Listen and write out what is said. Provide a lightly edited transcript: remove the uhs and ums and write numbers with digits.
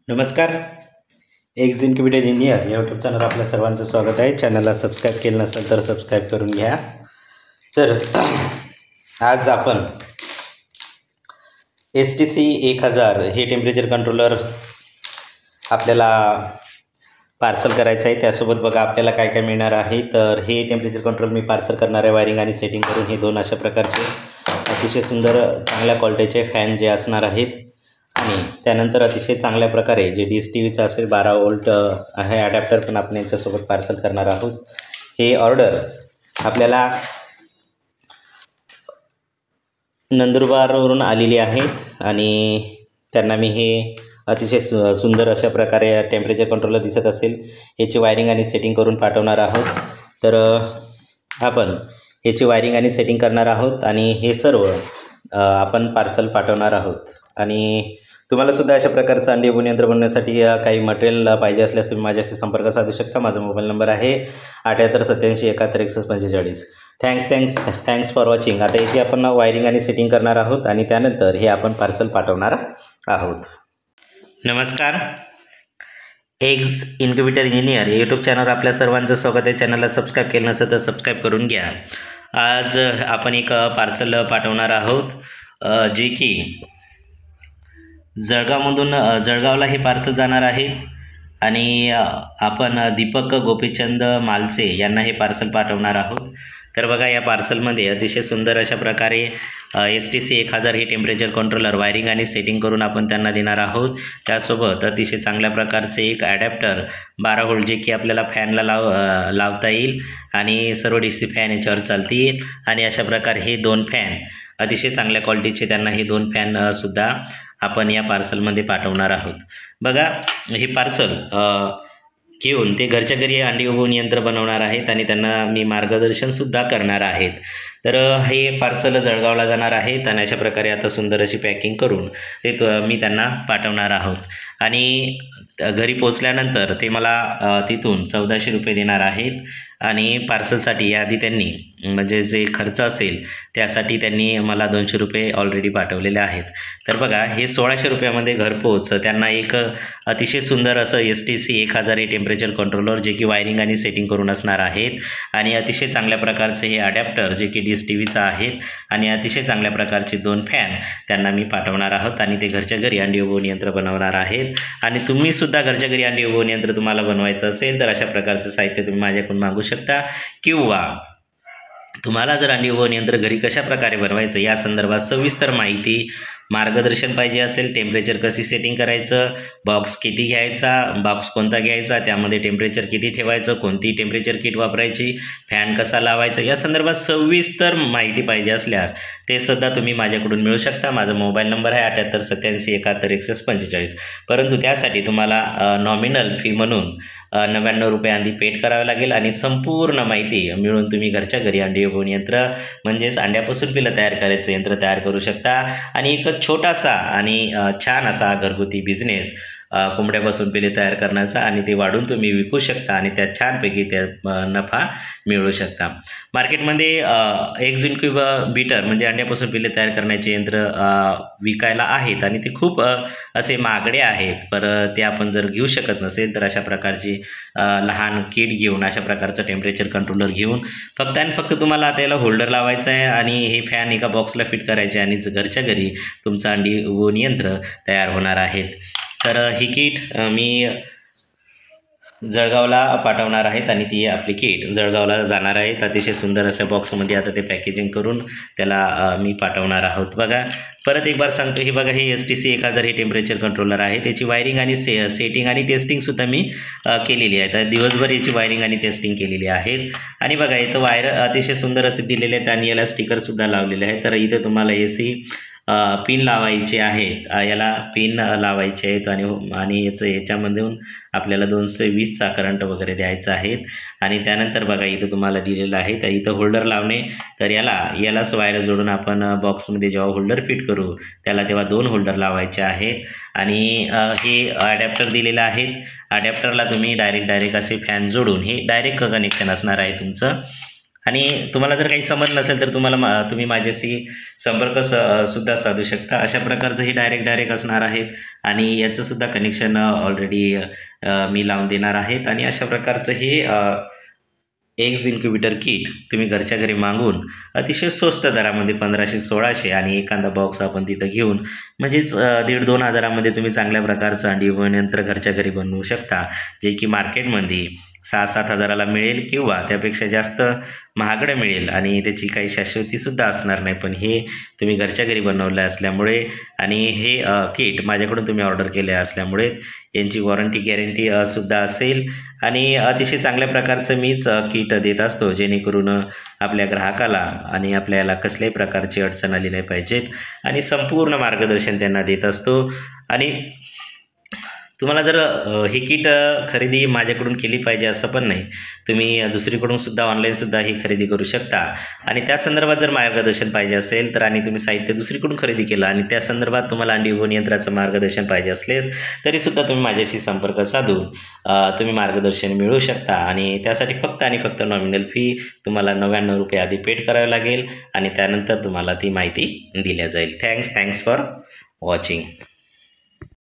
नमस्कार. X incubator India YouTube channel आपल्या सर्वांचं स्वागत आहे. चॅनलला सबस्क्राईब केलं नसेल तर सबस्क्राईब करून घ्या. तर आज आपण STC 1000 हे टेम्परेचर कंट्रोलर आपल्याला पार्सल करायचं आहे. त्यासोबत बघा आपल्याला काय काय मिळणार आहे. तर हे टेम्परेचर कंट्रोल मी पार्सल करणार आहे. वायरिंग आणि सेटिंग करून हे दोन अशा प्रकारचे अतिशय सुंदर चांगल्या क्वालिटीचे फॅन जे असणार आहेत आणि त्यानंतर अतिशय चांगल्या प्रकारे जे DSTVचं असेल 12 वोल्ट आहे ॲडॅप्टर पण आपण यांच्यासोबत पार्सल करणार आहोत. हे ऑर्डर आपल्याला नंदुरबारवरून आलेली आहे आणि त्यांना मी हे अतिशय सुंदर अशा प्रकारे टेम्परेचर कंट्रोलर दिसत असेल याची वायरिंग आणि सेटिंग करून पाठवणार आहोत. तर आपण याची वायरिंग आणि सेटिंग करणार आहोत आणि हे सर्व आपण पार्सल पाठवणार आहोत. आणि तुम्हाला सुद्धा अशा प्रकारचं अंडी उभं यंत्र बनवण्यासाठी काही मटेरियल पाहिजे असल्यास तुम्ही माझ्याशी संपर्क साधू शकता. माझा मोबाईल नंबर आहे 7887716145. Thanks for watching. आता याची आपण वायरिंग आणि सेटिंग करणार आहोत आणि त्यानंतर हे आपण पार्सल पाठवणार आहोत. नमस्कार. एक्स इन्क्युबेटर इंजिनियर यूट्यूब चॅनलवर आपल्या सर्वांचं स्वागत आहे. चॅनलला सबस्क्राईब केलं नसेल तर सबस्क्राईब करून घ्या. आज आपण एक पार्सल पाठवणार आहोत जे की जळगावला हे पार्सल जाणार आहे आणि आपण दीपक गोपीचंद मालचे यांना हे पार्सल पाठवणार आहोत. तर बघा या पार्सलमध्ये अतिशय सुंदर अशा प्रकारे STC 1000 हे टेम्परेचर कंट्रोलर वायरिंग आणि सेटिंग करून आपण त्यांना देणार आहोत. त्यासोबत अतिशय चांगल्या प्रकारचे एक ॲडॅप्टर 12 व्होल्ट जे की आपल्याला फॅनला लावता येईल आणि सर्व DC फॅन याच्यावर चालतील. आणि अशा प्रकारे हे दोन फॅन अतिशय चांगल्या क्वालिटीचे त्यांना हे दोन फॅनसुद्धा आपण या पार्सलमध्ये पाठवणार आहोत. बघा हे पार्सल घेऊन ते घरच्या घरी अंडी उबवून यंत्र बनवणार आहेत आणि त्यांना मी मार्गदर्शनसुद्धा करणार आहेत. तर हे पार्सल जळगावला जाणार आहेत आणि अशा प्रकारे आता सुंदर अशी पॅकिंग करून ते मी त्यांना पाठवणार आहोत. आणि घरी पोचल्यानंतर ते मला तिथून 1400 रुपये देणार आहेत. आणि पार्सलसाठी याआधी त्यांनी म्हणजे जे खर्च असेल त्यासाठी त्यांनी मला 200 रुपये ऑलरेडी पाठवलेले आहेत. तर बघा हे 1600 रुपयामध्ये घरपोच त्यांना एक अतिशय सुंदर असं STC 1000 हे टेम्परेचर कंट्रोलर जे की वायरिंग आणि सेटिंग करून असणार आहेत आणि अतिशय चांगल्या प्रकारचे हे ॲडॅप्टर जे की DSTVचं आहेत आणि अतिशय चांगल्या प्रकारचे दोन फॅन त्यांना मी पाठवणार आहोत. आणि ते घरच्या घरी अंडी उबवून यंत्र बनवणार आहेत. आणि तुम्हीसुद्धा घरच्या घरी अंडी उबवून यंत्र तुम्हाला बनवायचं असेल तर अशा प्रकारचं साहित्य तुम्ही माझ्याकडून मागू शकता. किंवा तुम्हाला जर अंडी उबवून यंत्र घरी कशा प्रकारे बनवायचं या संदर्भात सविस्तर माहिती मार्गदर्शन पाहिजे असेल, टेम्परेचर कशी सेटिंग करायचं, बॉक्स किती घ्यायचा, बॉक्स कोणता घ्यायचा, त्यामध्ये टेम्परेचर किती ठेवायचं, कोणती टेम्परेचर किट वापरायची, फॅन कसा लावायचा या संदर्भात सविस्तर माहिती पाहिजे असल्यास ते सुद्धा तुम्ही माझ्याकडून मिळू शकता. माझा मोबाईल नंबर आहे 7887716145. परंतु त्यासाठी तुम्हाला नॉमिनल फी म्हणून 99 रुपये आधी पेड करावे लागेल आणि संपूर्ण माहिती मिळून तुम्ही घरच्या घरी अंडी उबवून यंत्र म्हणजेच अंड्यापासून पिलं तयार करायचं यंत्र तयार करू शकता. आणि एक छोटासा आणि छान असा घरगुती बिझनेस कोंबड्यापासून पिले तयार करण्याचा आणि ते वाढून तुम्ही विकू शकता आणि त्यात छानपैकी त्यात नफा मिळवू शकता. मार्केटमध्ये एग्ज इन्क्युबेटर म्हणजे अंड्यापासून पिले तयार करण्याचे यंत्र विकायला आहेत आणि ते खूप असे महागडे आहेत. पर ते आपण जर घेऊ शकत नसेल तर अशा प्रकारची लहान किट घेऊन अशा प्रकारचं टेम्परेचर कंट्रोलर घेऊन फक्त आणि फक्त तुम्हाला त्याला होल्डर लावायचं आहे आणि हे फॅन एका बॉक्सला फिट करायचे आणि घरच्या घरी तुमचं अंडी उबवून यंत्र तयार होणार आहेत. तर ही किट मी जळगावला पाठवणार आहेत आणि ती आपली किट जळगावला जाणार आहेत. अतिशय सुंदर अशा बॉक्समध्ये आता ते पॅकेजिंग करून त्याला मी पाठवणार आहोत. बघा परत एक बार सांगतो, हे बघा हे STC 1000 हे टेम्परेचर कंट्रोलर आहे. त्याची वायरिंग आणि सेटिंग आणि टेस्टिंगसुद्धा मी केलेली आहे. तर दिवसभर याची वायरिंग आणि टेस्टिंग केलेली आहेत. आणि बघा इथं वायर अतिशय सुंदर असे दिलेले आहेत आणि याला स्टिकरसुद्धा लावलेले आहेत. तर इथं तुम्हाला AC पिन लावायचे आहेत, याला पिन लावायचे आहेत आणि याच्यामधून आपल्याला 220चा करंट वगैरे द्यायचा आहे. आणि त्यानंतर बघा इथं तुम्हाला दिलेलं आहे तर इथं होल्डर लावणे. तर यालाच वायर जोडून आपण बॉक्समध्ये जेव्हा होल्डर फिट करू त्याला तेव्हा 2 होल्डर लावायचे आहेत. आणि हे ॲडॅप्टर दिलेलं आहे. ॲडॅप्टरला तुम्ही डायरेक्ट असे फॅन जोडून हे डायरेक्ट कनेक्शन असणार आहे तुमचं. आणि तुम्हाला जर काही समज नसेल तर तुम्ही माझ्याशी संपर्क सुद्धा साधू शकता. अशा प्रकारचं हे डायरेक्ट असणार आहेत आणि याचंसुद्धा कनेक्शन ऑलरेडी मी लावून देणार आहेत. आणि अशा प्रकारचं हे एग्ज इन्क्युबेटर किट तुम्ही घरच्या घरी मागून अतिशय स्वस्त दरामध्ये 1500-1600 आणि एखादा बॉक्स आपण तिथं घेऊन म्हणजेच 1,500-2 हजारामध्ये तुम्ही चांगल्या प्रकारचं अंडी उबवण यंत्र घरच्या घरी बनवू शकता, जे की मार्केटमध्ये 6-7 हजाराला मिळेल किंवा त्यापेक्षा जास्त महागडं मिळेल आणि त्याची काही शाश्वतीसुद्धा असणार नाही. पण हे तुम्ही घरच्या घरी बनवलं असल्यामुळे आणि हे किट माझ्याकडून तुम्ही ऑर्डर केले असल्यामुळे यांची वॉरंटी गॅरंटी सुद्धा असेल आणि अतिशय चांगल्या प्रकारचं मीच किट देत असतो, जेणेकरून आपल्या ग्राहकाला आणि आपल्याला कसल्याही प्रकारची अडचण आली नाही पाहिजेत आणि संपूर्ण मार्गदर्शन त्यांना देत असतो. आणि तुम्हाला जर हे किट खरेदी माझ्याकडून केली पाहिजे असं पण नाही, तुम्ही दुसरीकडून सुद्धा ऑनलाईनसुद्धा ही खरेदी करू शकता. आणि त्या संदर्भात जर मार्गदर्शन पाहिजे असेल तर आणि तुम्ही साहित्य दुसरीकडून खरेदी केलं आणि त्या संदर्भात तुम्हाला अंडी उबवण यंत्राचं मार्गदर्शन पाहिजे असलेस तरीसुद्धा तुम्ही माझ्याशी संपर्क साधून तुम्ही मार्गदर्शन मिळवू शकता. आणि त्यासाठी फक्त आणि फक्त नॉमिनल फी तुम्हाला 99 रुपये आधी पेड करावे लागेल आणि त्यानंतर तुम्हाला ती माहिती दिल्या जाईल. Thanks for watching.